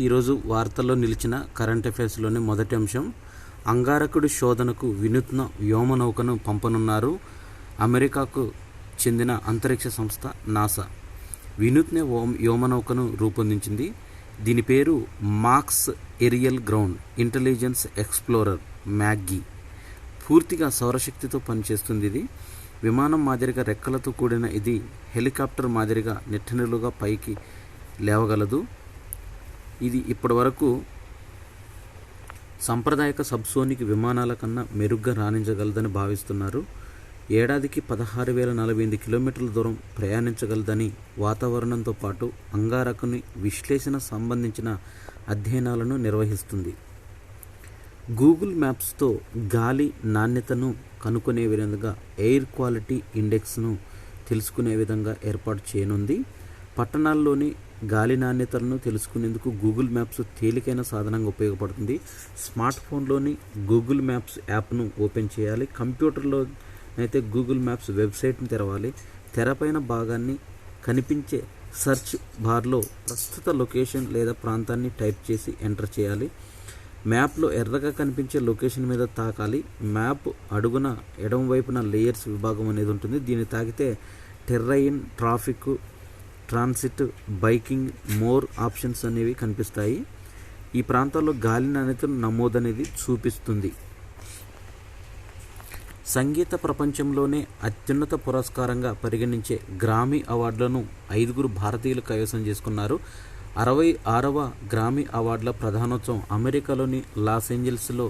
ఈరోజు వార్తల్లో నిలిచిన కరెంట్ అఫైర్స్లోని మొదటి అంశం, అంగారకుడి శోధనకు వినూత్న వ్యోమనౌకను పంపనున్నారు అమెరికాకు చెందిన అంతరిక్ష సంస్థ నాసా. వినూత్న వ్యోమనౌకను రూపొందించింది. దీని పేరు Mars Aerial Ground Intelligence Explorer Maggie. పూర్తిగా సౌరశక్తితో పనిచేస్తుంది. ఇది విమానం మాదిరిగా రెక్కలతో కూడిన ఇది హెలికాప్టర్ మాదిరిగా నిట్టనిలుగా పైకి లేవగలదు. ఇది ఇప్పటివరకు సాంప్రదాయక సబ్సోనిక్ విమానాల కన్నా మెరుగ్గా రాణించగలదని భావిస్తున్నారు. ఏడాదికి 16,048 కిలోమీటర్ల దూరం ప్రయాణించగలదని, వాతావరణంతో పాటు అంగారకుని విశ్లేషణ సంబంధించిన అధ్యయనాలను నిర్వహిస్తుంది. గూగుల్ మ్యాప్స్తో గాలి నాణ్యతను కనుక్కునే విధంగా ఎయిర్ క్వాలిటీ ఇండెక్స్ను తెలుసుకునే విధంగా ఏర్పాటు చేయనుంది. పట్టణాల్లోని గాలి నాణ్యతలను తెలుసుకునేందుకు గూగుల్ మ్యాప్స్ తేలికైన సాధనంగా ఉపయోగపడుతుంది. స్మార్ట్ ఫోన్లోని గూగుల్ మ్యాప్స్ యాప్ను ఓపెన్ చేయాలి. కంప్యూటర్లో అయితే గూగుల్ మ్యాప్స్ వెబ్సైట్ని తెరవాలి. తెరపైన భాగాన్ని కనిపించే సెర్చ్ బార్లో ప్రస్తుత లొకేషన్ లేదా ప్రాంతాన్ని టైప్ చేసి ఎంటర్ చేయాలి. మ్యాప్లో ఎర్రగా కనిపించే లొకేషన్ మీద తాకాలి. మ్యాప్ అడుగున ఎడమ వైపున లేయర్స్ విభాగం అనేది ఉంటుంది. దీన్ని తాకితే terrain, traffic, transit, biking, more options అనేవి కనిపిస్తాయి. ఈ ప్రాంతాల్లో గాలి నాణ్యతను నమోదనేది చూపిస్తుంది. సంగీత ప్రపంచంలోనే అత్యున్నత పురస్కారంగా పరిగణించే గ్రామీ అవార్డులను 5 భారతీయులు కైవసం చేసుకున్నారు. 66వ గ్రామీ అవార్డుల ప్రధానోత్సవం అమెరికాలోని లాస్ ఏంజల్స్లో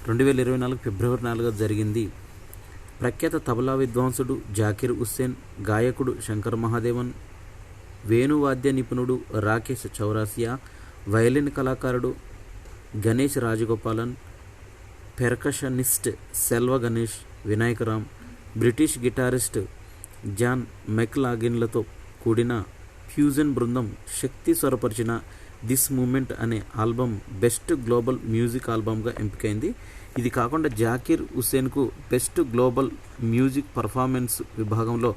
2024 ఫిబ్రవరి 4 జరిగింది. ప్రఖ్యాత తబలా విద్వాంసుడు జాకిర్ హుస్సేన్, గాయకుడు శంకర్ మహాదేవన్, వేణువాద్య నిపుణుడు రాకేష్ చౌరాసియా, వయలిన్ కళాకారుడు Ganesh Rajagopalan, percussionist Selva Ganesh, Vinayakram, British guitarist John మెక్లాగిన్లతో కూడిన ఫ్యూజన్ బృందం శక్తి స్వరపరిచిన దిస్ మూమెంట్ అనే ఆల్బమ్ బెస్ట్ గ్లోబల్ మ్యూజిక్ ఆల్బమ్గా ఎంపికైంది. ఇది కాకుండా జాకిర్ హుస్సేన్కు బెస్ట్ గ్లోబల్ మ్యూజిక్ పర్ఫార్మెన్స్ విభాగంలో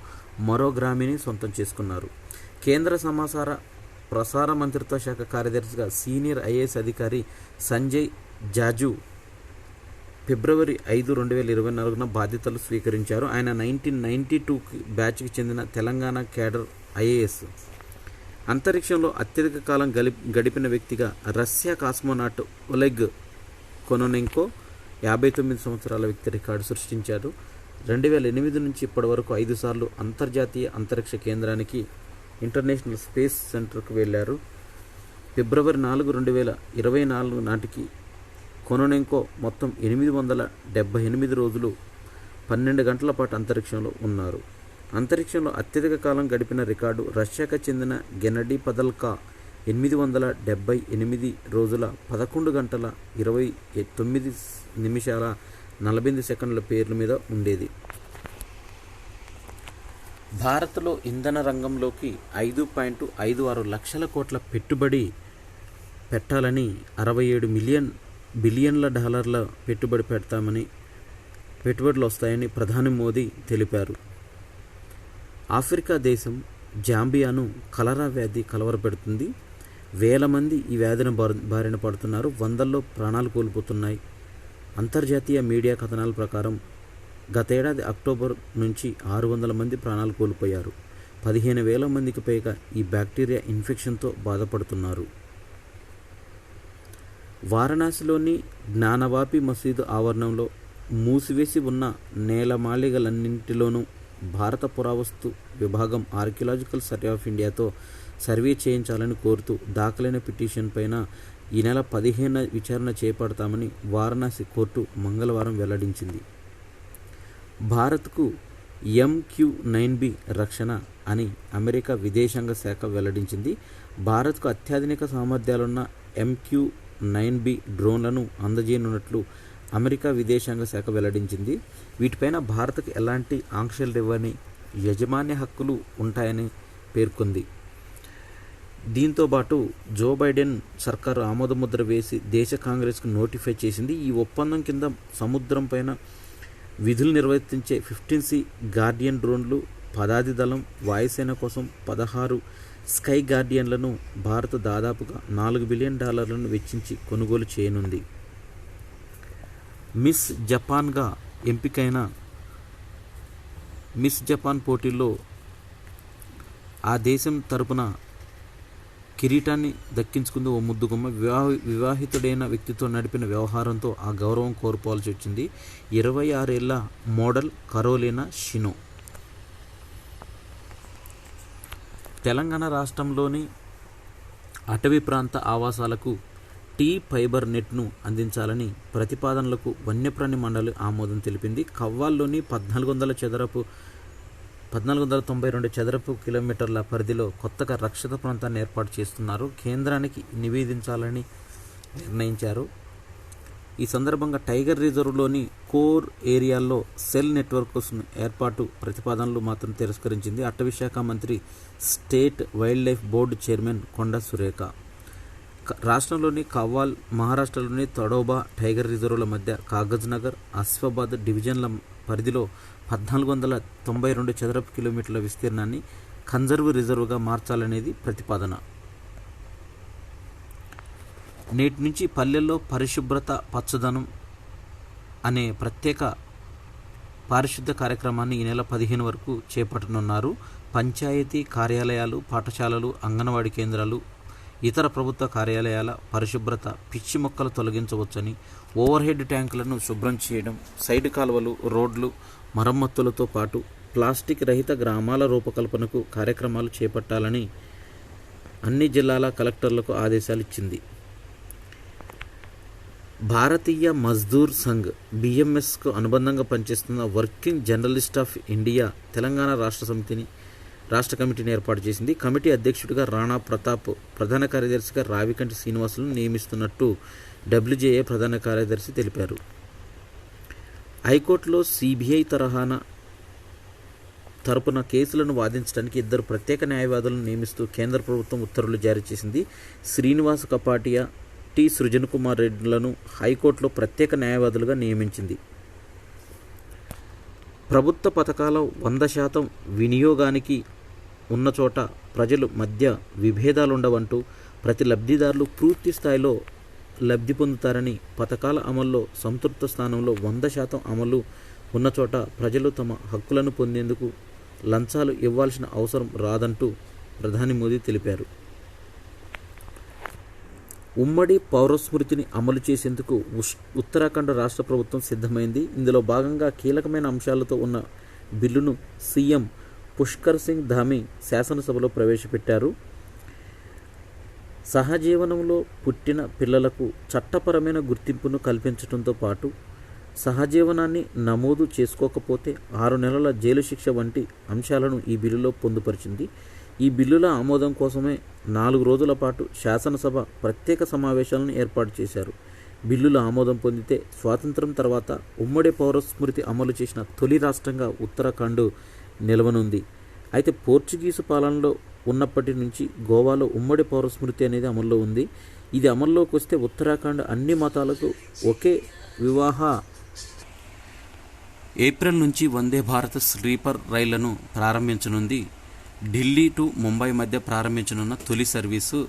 మరో గ్రామీని సొంతం చేసుకున్నారు. కేంద్ర సమాచార ప్రసార మంత్రిత్వ శాఖ కార్యదర్శిగా సీనియర్ ఐఏఎస్ అధికారి సంజయ్ జాజు ఫిబ్రవరి 5, 2024 బాధ్యతలు స్వీకరించారు. ఆయన 1992 బ్యాచ్కి చెందిన తెలంగాణ క్యాడర్ ఐఏఎస్. అంతరిక్షంలో అత్యధిక కాలం గడిపిన వ్యక్తిగా రష్యా కాస్మోనాట్ ఒలెగ్ కొనోనెంకో 59 సంవత్సరాల వ్యక్తి రికార్డు సృష్టించారు. 2008 నుంచి ఇప్పటి వరకు 5 సార్లు అంతర్జాతీయ అంతరిక్ష కేంద్రానికి ఇంటర్నేషనల్ స్పేస్ సెంటర్కు వెళ్ళారు. ఫిబ్రవరి 4, 2024 నాటికి కొనోనెంకో మొత్తం 878 రోజులు 12 గంటల పాటు అంతరిక్షంలో ఉన్నారు. అంతరిక్షంలో అత్యధిక కాలం గడిపిన రికార్డు రష్యాకు చెందిన గెనడీ పదల్కా 878 రోజుల 11 గంటల 29 నిమిషాల 48 సెకండ్ల పేర్ల మీద ఉండేది. భారత్లో ఇంధన రంగంలోకి 5.56 లక్షల కోట్ల పెట్టుబడి పెట్టాలని, 67 బిలియన్ల డాలర్ల పెట్టుబడులు వస్తాయని ప్రధాని మోదీ తెలిపారు. ఆఫ్రికా దేశం జాంబియాను కలరా వ్యాధి కలవరపెడుతుంది. వేల మంది ఈ వ్యాధిని బారిన పడుతున్నారు. వందల్లో ప్రాణాలు కోల్పోతున్నాయి. అంతర్జాతీయ మీడియా కథనాల ప్రకారం గతేడాది అక్టోబర్ నుంచి 600 మంది ప్రాణాలు కోల్పోయారు. 15,000 మందికి పైగా ఈ బ్యాక్టీరియా ఇన్ఫెక్షన్తో బాధపడుతున్నారు. వారణాసిలోని జ్ఞానవాపి మసీదు ఆవరణంలో మూసివేసి ఉన్న నేలమాళిగలన్నింటిలోనూ భారత పురావస్తు విభాగం ఆర్కియలాజికల్ సర్వే ఆఫ్ ఇండియాతో సర్వే చేయించాలని కోరుతూ దాఖలైన పిటిషన్ పైన ఈ నెల 15న విచారణ చేపడతామని వారణాసి కోర్టు మంగళవారం వెల్లడించింది. భారత్కు MQ-9B రక్షణ అని అమెరికా విదేశాంగ శాఖ వెల్లడించింది. భారత్కు అత్యాధునిక సామర్థ్యాలున్న MQ-9B డ్రోన్లను అందజేయనున్నట్లు అమెరికా విదేశాంగ శాఖ వెల్లడించింది. వీటిపైన భారత్కు ఎలాంటి ఆంక్షలు లేవని, యజమాన్య హక్కులు ఉంటాయని పేర్కొంది. దీంతోపాటు జో బైడెన్ సర్కారు ఆమోదముద్ర వేసి దేశ కాంగ్రెస్కు నోటిఫై చేసింది. ఈ ఒప్పందం కింద సముద్రం పైన విధులు నిర్వర్తించే 15C గార్డియన్ డ్రోన్లు, పదాతి దళం, వాయుసేన కోసం 16 స్కై గార్డియన్లను భారత్ దాదాపుగా $4 బిలియన్ వెచ్చించి కొనుగోలు చేయనుంది. మిస్ జపాన్గా ఎంపికైన మిస్ జపాన్ పోటీల్లో ఆ దేశం తరపున కిరీటాన్ని దక్కించుకుంది ఓ ముద్దుగుమ్మ. వివాహితుడైన వ్యక్తితో నడిపిన వ్యవహారంతో ఆ గౌరవం కోల్పోవాల్సి వచ్చింది. 26 ఏళ్ల మోడల్ కరోలినా షినో. తెలంగాణ రాష్ట్రంలోని అటవీ ప్రాంత ఆవాసాలకు టీ ఫైబర్ నెట్ను అందించాలని ప్రతిపాదనలకు వన్యప్రాణి మండలి ఆమోదం తెలిపింది. కవ్వాల్లోని 1492 చదరపు కిలోమీటర్ల పరిధిలో కొత్తగా రక్షిత ప్రాంతాన్ని ఏర్పాటు చేస్తున్నారు. కేంద్రానికి నివేదించాలని నిర్ణయించారు. ఈ సందర్భంగా టైగర్ రిజర్వ్లోని కోర్ ఏరియాల్లో సెల్ నెట్వర్క్స్ ఏర్పాటు ప్రతిపాదనలు మాత్రం తిరస్కరించింది అటవీ శాఖ మంత్రి, state wild life board chairman కొండ సురేఖ. రాష్ట్రంలోని కవ్వాల్, మహారాష్ట్రలోని తడోబా టైగర్ రిజర్వుల మధ్య కాగజ్ నగర్, ఆసిఫాబాద్ డివిజన్ల పరిధిలో 1492 చదరపు కిలోమీటర్ల విస్తీర్ణాన్ని కన్జర్వ్ రిజర్వ్గా మార్చాలనేది ప్రతిపాదన. నేటి నుంచి పల్లెల్లో పరిశుభ్రత పచ్చదనం అనే ప్రత్యేక పారిశుద్ధ్య కార్యక్రమాన్ని ఈ నెల 15 వరకు చేపట్టనున్నారు. పంచాయతీ కార్యాలయాలు, పాఠశాలలు, అంగన్వాడీ కేంద్రాలు, ఇతర ప్రభుత్వ కార్యాలయాల పరిశుభ్రత, పిచ్చి మొక్కలు తొలగించవచ్చని, ఓవర్ హెడ్ ట్యాంకులను శుభ్రం చేయడం, సైడ్ కాలువలు, రోడ్లు మరమ్మతులతో పాటు ప్లాస్టిక్ రహిత గ్రామాల రూపకల్పనకు కార్యక్రమాలు చేపట్టాలని అన్ని జిల్లాల కలెక్టర్లకు ఆదేశాలు ఇచ్చింది. భారతీయ మజ్దూర్ సంఘ్ BMSకు అనుబంధంగా పనిచేస్తున్న working journalist of India Telangana రాష్ట్ర కమిటీని ఏర్పాటు చేసింది. కమిటీ అధ్యక్షుడిగా రాణా ప్రతాప్, ప్రధాన కార్యదర్శిగా రావికంటి శ్రీనివాసులను నియమిస్తున్నట్టు WJA ప్రధాన కార్యదర్శి తెలిపారు. హైకోర్టులో CBI తరపున కేసులను వాదించడానికి 2 ప్రత్యేక న్యాయవాదులను నియమిస్తూ కేంద్ర ప్రభుత్వం ఉత్తర్వులు జారీ చేసింది. శ్రీనివాస్ కపాటియా, టి. సృజన్ కుమార్ రెడ్డిలను హైకోర్టులో ప్రత్యేక న్యాయవాదులుగా నియమించింది. ప్రభుత్వ పథకాల 100% వినియోగానికి ఉన్న చోట ప్రజల మధ్య విభేదాలుండవంటూ ప్రతి లబ్ధిదారులు పూర్తి స్థాయిలో లబ్ధి పొందుతారని, పథకాల అమల్లో సంతృప్త స్థానంలో 100% అమలు ఉన్న చోట ప్రజలు తమ హక్కులను పొందేందుకు లంచాలు ఇవ్వాల్సిన అవసరం రాదంటూ ప్రధాని మోదీ తెలిపారు. ఉమ్మడి పౌరస్మృతిని అమలు చేసేందుకు ఉత్తరాఖండ్ రాష్ట్ర ప్రభుత్వం సిద్ధమైంది. ఇందులో భాగంగా కీలకమైన అంశాలతో ఉన్న బిల్లును సీఎం పుష్కర్ సింగ్ ధామీ శాసనసభలో ప్రవేశపెట్టారు. సహజీవనంలో పుట్టిన పిల్లలకు చట్టపరమైన గుర్తింపును కల్పించడంతో పాటు సహజీవనాన్ని నమోదు చేసుకోకపోతే 6 నెలల జైలు శిక్ష వంటి అంశాలను ఈ బిల్లులో పొందుపరిచింది. ఈ బిల్లుల ఆమోదం కోసమే 4 రోజుల పాటు శాసనసభ ప్రత్యేక సమావేశాలను ఏర్పాటు చేశారు. బిల్లుల ఆమోదం పొందితే స్వాతంత్రం తర్వాత ఉమ్మడి పౌరస్మృతి అమలు చేసిన తొలి రాష్ట్రంగా ఉత్తరాఖండ్ నిలవనుంది. అయితే పోర్చుగీసు పాలనలో ఉన్నప్పటి నుంచి గోవాలో ఉమ్మడి పౌరస్మృతి అనేది అమల్లో ఉంది. ఇది అమల్లోకి వస్తే ఉత్తరాఖండ్ అన్ని మతాలకు ఒకే వివాహ. ఏప్రిల్ నుంచి వందే భారత్ స్లీపర్ రైళ్లను ప్రారంభించనుంది. ఢిల్లీ టు ముంబై మధ్య ప్రారంభించనున్న తొలి సర్వీసు.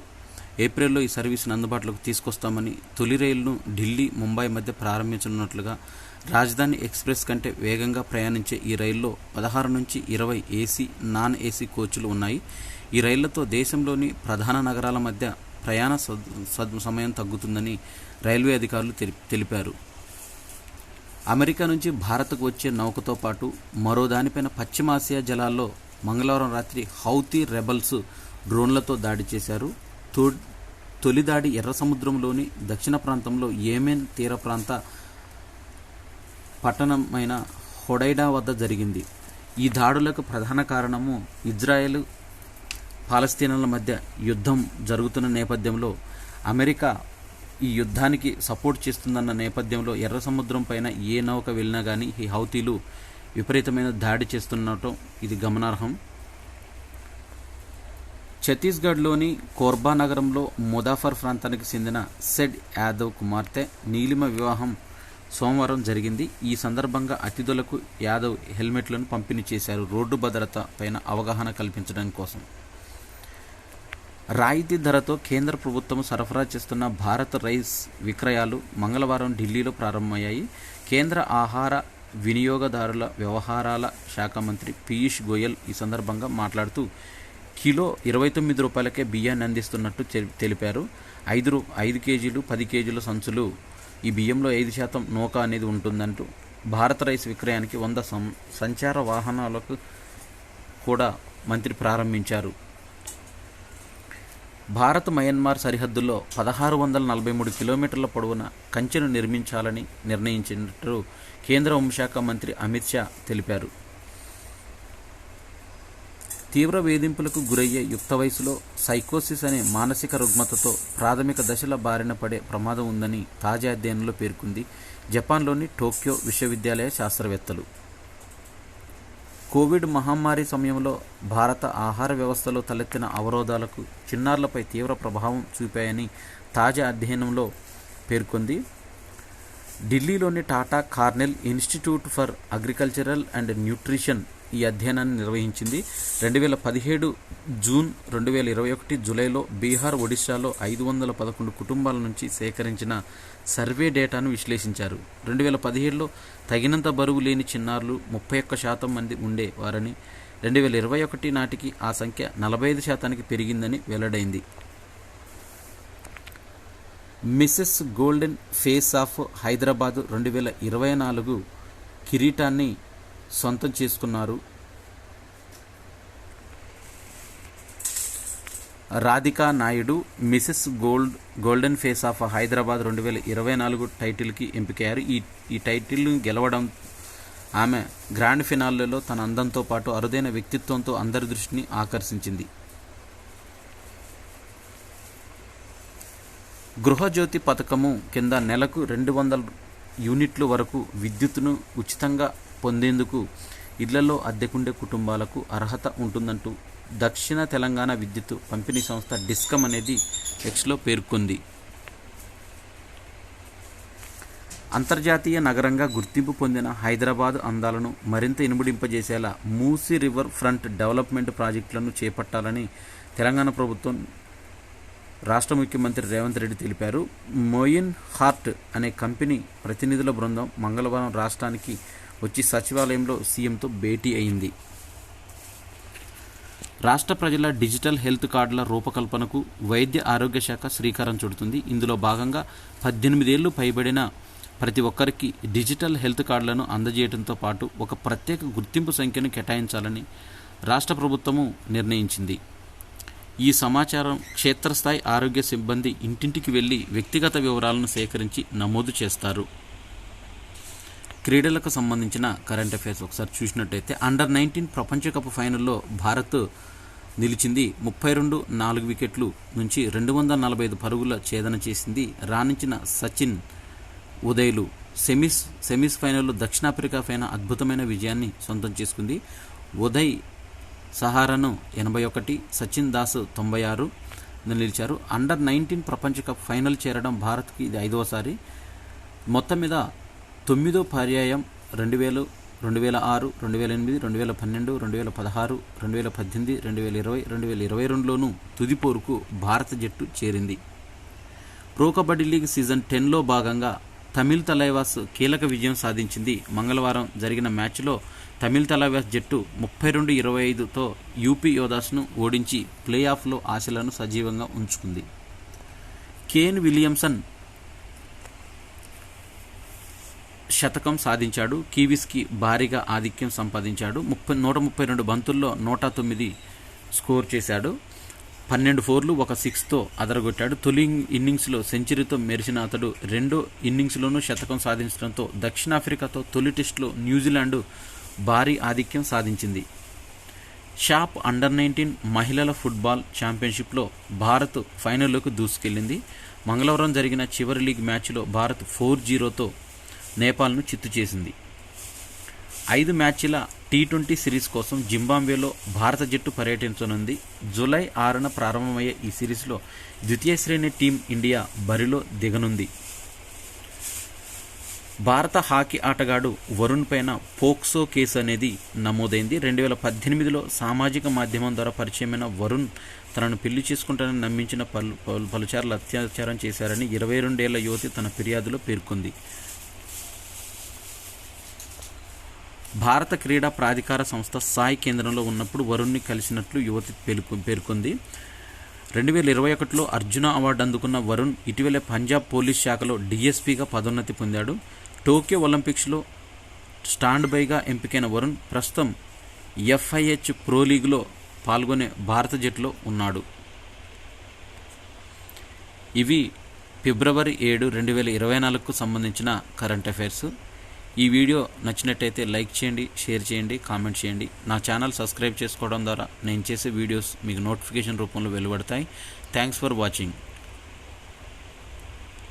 ఏప్రిల్లో ఈ సర్వీసును అందుబాటులోకి తీసుకొస్తామని, తొలి రైలును ఢిల్లీ ముంబై మధ్య ప్రారంభించనున్నట్లుగా రాజధాని ఎక్స్ప్రెస్ కంటే వేగంగా ప్రయాణించే ఈ రైల్లో 16 నుంచి 20 ఏసీ, నాన్ ఏసీ కోచ్లు ఉన్నాయి. ఈ రైళ్లతో దేశంలోని ప్రధాన నగరాల మధ్య ప్రయాణ సమయం తగ్గుతుందని రైల్వే అధికారులు తెలిపారు. అమెరికా నుంచి భారత్కు వచ్చే నౌకతో పాటు మరో దానిపైన పశ్చిమాసియా జలాల్లో మంగళవారం రాత్రి హౌతీ రెబల్స్ డ్రోన్లతో దాడి చేశారు. తొలి దాడి ఎర్ర సముద్రంలోని దక్షిణ ప్రాంతంలో యెమెన్ తీర ప్రాంత పట్టణమైన హొడైడా వద్ద జరిగింది. ఈ దాడులకు ప్రధాన కారణము ఇజ్రాయెల్, పాలస్తీనాల మధ్య యుద్ధం జరుగుతున్న నేపథ్యంలో అమెరికా ఈ యుద్ధానికి సపోర్ట్ చేస్తుందన్న నేపథ్యంలో ఎర్ర సముద్రం పైన ఏ నౌక వెళ్ళినా కానీ ఈ హౌతీలు విపరీతమైన దాడి చేస్తుండటం ఇది గమనార్హం. ఛత్తీస్గఢ్లోని కోర్బా నగరంలో ముదాఫర్ ప్రాంతానికి చెందిన సెడ్ యాదవ్ కుమార్తె నీలిమ వివాహం సోమవారం జరిగింది. ఈ సందర్భంగా అతిథులకు యాదవ్ హెల్మెట్లను పంపిణీ చేశారు, రోడ్డు భద్రత పైన అవగాహన కల్పించడం కోసం. రాయితీ ధరతో కేంద్ర ప్రభుత్వం సరఫరా చేస్తున్న భారత్ రైస్ విక్రయాలు మంగళవారం ఢిల్లీలో ప్రారంభమయ్యాయి. కేంద్ర ఆహార వినియోగదారుల వ్యవహారాల శాఖ మంత్రి పీయూష్ గోయల్ ఈ సందర్భంగా మాట్లాడుతూ కిలో 29 రూపాయలకే బియ్యాన్ని అందిస్తున్నట్టు తెలిపారు. 5 కేజీలు 10 కేజీల సంచులు ఈ బియ్యంలో 5% నూక అనేది ఉంటుందంటూ భారత రైస్ విక్రయానికి 100 సంచార వాహనాలకు కూడా మంత్రి ప్రారంభించారు. భారత్ మయన్మార్ సరిహద్దుల్లో 1643 కిలోమీటర్ల పొడవున కంచెను నిర్మించాలని నిర్ణయించినట్టు కేంద్ర హోంశాఖ మంత్రి అమిత్ షా తెలిపారు. తీవ్ర వేధింపులకు గురయ్యే యుక్త వయసులో సైకోసిస్ అనే మానసిక రుగ్మతతో ప్రాథమిక దశల బారిన పడే ప్రమాదం ఉందని తాజా అధ్యయనంలో పేర్కొంది జపాన్లోని టోక్యో విశ్వవిద్యాలయ శాస్త్రవేత్తలు. కోవిడ్ మహమ్మారి సమయంలో భారత ఆహార వ్యవస్థలో తలెత్తిన అవరోధాలకు చిన్నారులపై తీవ్ర ప్రభావం చూపాయని తాజా అధ్యయనంలో పేర్కొంది. ఢిల్లీలోని Tata Cornell institute for agricultural and nutrition ఈ అధ్యయనాన్ని నిర్వహించింది. 2017 జూన్ 2021 జూలైలో బీహార్, ఒడిశాలో 511 కుటుంబాల నుంచి సేకరించిన సర్వే డేటాను విశ్లేషించారు. 2017లో తగినంత బరువు లేని చిన్నారులు 31% మంది ఉండేవారని, 2021 నాటికి ఆ సంఖ్య 45%కి పెరిగిందని వెల్లడైంది. Mrs golden face of Hyderabad 2024 కిరీటాన్ని సొంతం చేసుకున్నారు. Radhika Naidu Mrs golden face of Hyderabad 2024 టైటిల్కి ఎంపికయ్యారు. ఈ టైటిల్ను గెలవడం ఆమె గ్రాండ్ ఫినాలేలో తన అందంతో పాటు అరుదైన వ్యక్తిత్వంతో అందరి దృష్టిని ఆకర్షించింది. గృహజ్యోతి పథకము కింద నెలకు 200 యూనిట్ల వరకు విద్యుత్తును ఉచితంగా పొందేందుకు ఇళ్లలో అద్దెకుండే కుటుంబాలకు అర్హత ఉంటుందంటూ దక్షిణ తెలంగాణ విద్యుత్ పంపిణీ సంస్థ డిస్కమ్ అనేది ఎక్స్లో పేర్కొంది. అంతర్జాతీయ నగరంగా గుర్తింపు పొందిన హైదరాబాద్ అందాలను మరింత ఇనుమడింపజేసేలా మూసీ రివర్ ఫ్రంట్ డెవలప్మెంట్ ప్రాజెక్టులను చేపట్టాలని తెలంగాణ ప్రభుత్వం రాష్ట్ర ముఖ్యమంత్రి రేవంత్ రెడ్డి తెలిపారు. మోయిన్ హార్ట్ అనే కంపెనీ ప్రతినిధుల బృందం మంగళవారం రాష్ట్రానికి వచ్చి సచివాలయంలో సీఎంతో భేటీ అయింది. రాష్ట్ర ప్రజల డిజిటల్ హెల్త్ కార్డుల రూపకల్పనకు వైద్య ఆరోగ్య శాఖ శ్రీకారం చుడుతుంది. ఇందులో భాగంగా 18 ఏళ్లు పైబడిన ప్రతి ఒక్కరికి డిజిటల్ హెల్త్ కార్డులను అందజేయడంతో పాటు ఒక ప్రత్యేక గుర్తింపు సంఖ్యను కేటాయించాలని రాష్ట్ర ప్రభుత్వము నిర్ణయించింది. ఈ సమాచారం క్షేత్రస్థాయి ఆరోగ్య సిబ్బంది ఇంటింటికి వెళ్లి వ్యక్తిగత వివరాలను సేకరించి నమోదు చేస్తారు. క్రీడలకు సంబంధించిన కరెంట్ అఫైర్స్ ఒకసారి చూసినట్టయితే అండర్-19 ప్రపంచ కప్ ఫైనల్లో భారత్ నిలిచింది. 32 4 వికెట్లు నుంచి 245 పరుగుల ఛేదన చేసింది. రాణించిన సచిన్, ఉదయ్లు సెమీస్ ఫైనల్లో దక్షిణాఫ్రికా పైన అద్భుతమైన విజయాన్ని సొంతం చేసుకుంది. ఉదయ్ సహారాను 81, సచిన్ దాస్ 96 నిలిచారు. అండర్-19 ప్రపంచ కప్ ఫైనల్ చేరడం భారత్కి ఇది 5వసారి. మొత్తం మీద 9వ పర్యాయం 2000, 2006, 2008, 2012, 2016, 2018, 2020, 2022లోనూ తుది పోరుకు భారత జట్టు చేరింది. ప్రో కబడ్డీ లీగ్ సీజన్ 10లో భాగంగా తమిళ్ తలైవాస్ కీలక విజయం సాధించింది. మంగళవారం జరిగిన మ్యాచ్లో తమిళ్ తలైవాస్ జట్టు 32-25తో యూపీ యోధాస్ను ఓడించి ప్లే ఆఫ్లో ఆశలను సజీవంగా ఉంచుకుంది. కేన్ విలియమ్సన్ శతకం సాధించాడు. కివీస్కి భారీగా ఆధిక్యం సంపాదించాడు. 132 బంతుల్లో 109 స్కోర్ చేశాడు. 12 4లు 1 6తో అదరగొట్టాడు. తొలి ఇన్నింగ్స్లో సెంచరీతో మెరిసిన అతడు రెండో ఇన్నింగ్స్లోనూ శతకం సాధించడంతో దక్షిణాఫ్రికాతో తొలి టెస్టులో న్యూజిలాండ్ భారీ ఆధిక్యం సాధించింది. షాప్ అండర్-19 మహిళల ఫుట్బాల్ ఛాంపియన్షిప్లో భారత్ ఫైనల్లోకి దూసుకెళ్లింది. మంగళవారం జరిగిన చివరి లీగ్ మ్యాచ్లో భారత్ 4-0తో నేపాల్ను చిత్తు చేసింది. 5 మ్యాచ్ల T20 సిరీస్ కోసం జింబాబ్వేలో భారత జట్టు పర్యటించనుంది. జూలై 6న ప్రారంభమయ్యే ఈ సిరీస్లో ద్వితీయ శ్రేణి టీం ఇండియా బరిలో దిగనుంది. భారత హాకీ ఆటగాడు వరుణ్ పైన పోక్సో కేసు అనేది నమోదైంది. 2018లో సామాజిక మాధ్యమం ద్వారా పరిచయమైన వరుణ్ తనను పెళ్లి చేసుకుంటానని నమ్మించిన పలుచార్లు అత్యాచారం చేశారని 22 ఏళ్ల యువతి తన ఫిర్యాదులో పేర్కొంది. భారత క్రీడా ప్రాధికార సంస్థ సాయి కేంద్రంలో ఉన్నప్పుడు వరుణ్ని కలిసినట్లు యువతి పేర్కొంది. 2021లో అర్జున అవార్డు అందుకున్న వరుణ్ ఇటీవలే పంజాబ్ పోలీస్ శాఖలో డిఎస్పీగా పదోన్నతి పొందాడు. టోక్యో ఒలింపిక్స్లో స్టాండ్ బైగా ఎంపికైన వరుణ్ ప్రస్తుతం FIH ప్రో లీగ్లో పాల్గొనే భారత జట్టులో ఉన్నాడు. ఇవి ఫిబ్రవరి 7, 2024కు సంబంధించిన కరెంట్ అఫైర్స్. ఈ వీడియో నచ్చినట్టయితే లైక్ చేయండి, షేర్ చేయండి, కామెంట్ చేయండి. నా ఛానల్ సబ్స్క్రైబ్ చేసుకోవడం ద్వారా నేను చేసే వీడియోస్ మీకు నోటిఫికేషన్ రూపంలో వెలువడతాయి. Thanks for watching.